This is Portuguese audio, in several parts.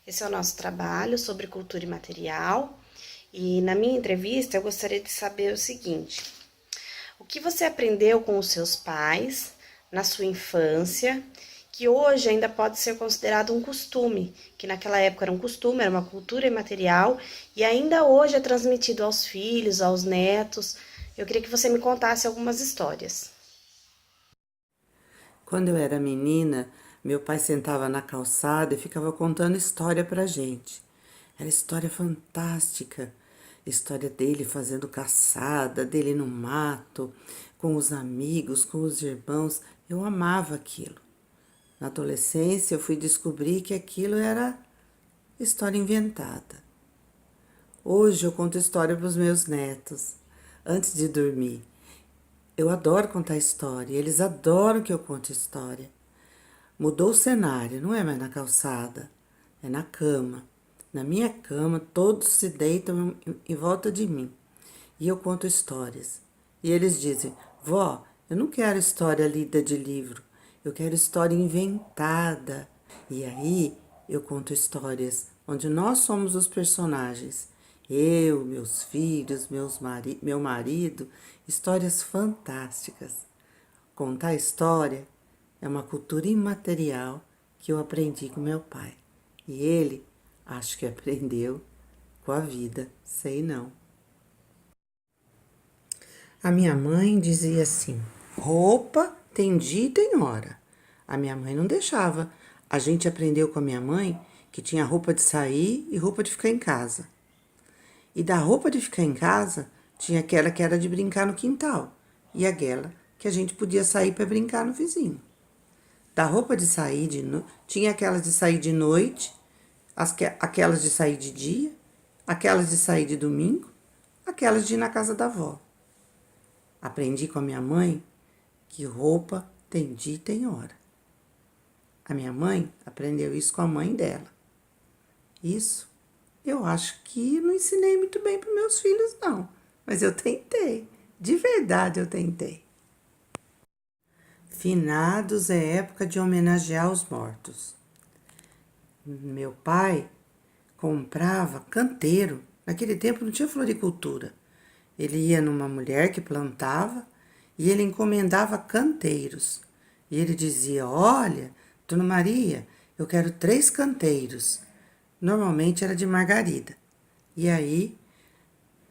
Esse é o nosso trabalho sobre cultura imaterial. E na minha entrevista eu gostaria de saber o seguinte: o que você aprendeu com os seus pais na sua infância, que hoje ainda pode ser considerado um costume, que naquela época era um costume, era uma cultura imaterial e ainda hoje é transmitido aos filhos, aos netos. Eu queria que você me contasse algumas histórias. Quando eu era menina, meu pai sentava na calçada e ficava contando história pra gente. Era história fantástica. História dele fazendo caçada, dele no mato, com os amigos, com os irmãos. Eu amava aquilo. Na adolescência, eu fui descobrir que aquilo era história inventada. Hoje eu conto história para os meus netos, antes de dormir. Eu adoro contar história, eles adoram que eu conte história. Mudou o cenário, não é mais na calçada, é na cama. Na minha cama, todos se deitam em volta de mim e eu conto histórias. E eles dizem: Vó, eu não quero história lida de livro, eu quero história inventada. E aí eu conto histórias onde nós somos os personagens. Eu, meus filhos, meu marido, histórias fantásticas. Contar história é uma cultura imaterial que eu aprendi com meu pai. E ele, acho que aprendeu com a vida, sei não. A minha mãe dizia assim: roupa tem dia e tem hora. A minha mãe não deixava. A gente aprendeu com a minha mãe que tinha roupa de sair e roupa de ficar em casa. E da roupa de ficar em casa, tinha aquela que era de brincar no quintal e aquela que a gente podia sair para brincar no vizinho. Da roupa de sair tinha aquelas de sair de noite, aquelas de sair de dia, aquelas de sair de domingo, aquelas de ir na casa da avó. Aprendi com a minha mãe que roupa tem dia e tem hora. A minha mãe aprendeu isso com a mãe dela. Isso eu acho que não ensinei muito bem para meus filhos, não. Mas eu tentei. De verdade eu tentei. Finados é época de homenagear os mortos. Meu pai comprava canteiro. Naquele tempo não tinha floricultura. Ele ia numa mulher que plantava e ele encomendava canteiros. E ele dizia: Olha, Dona Maria, eu quero 3 canteiros. Normalmente era de margarida. E aí,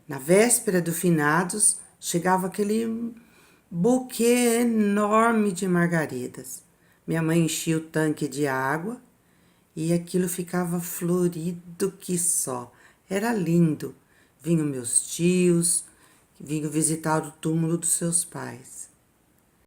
na véspera do finados, chegava aquele buquê enorme de margaridas. Minha mãe enchia o tanque de água e aquilo ficava florido que só. Era lindo. Vinham meus tios, vinham visitar o túmulo dos seus pais.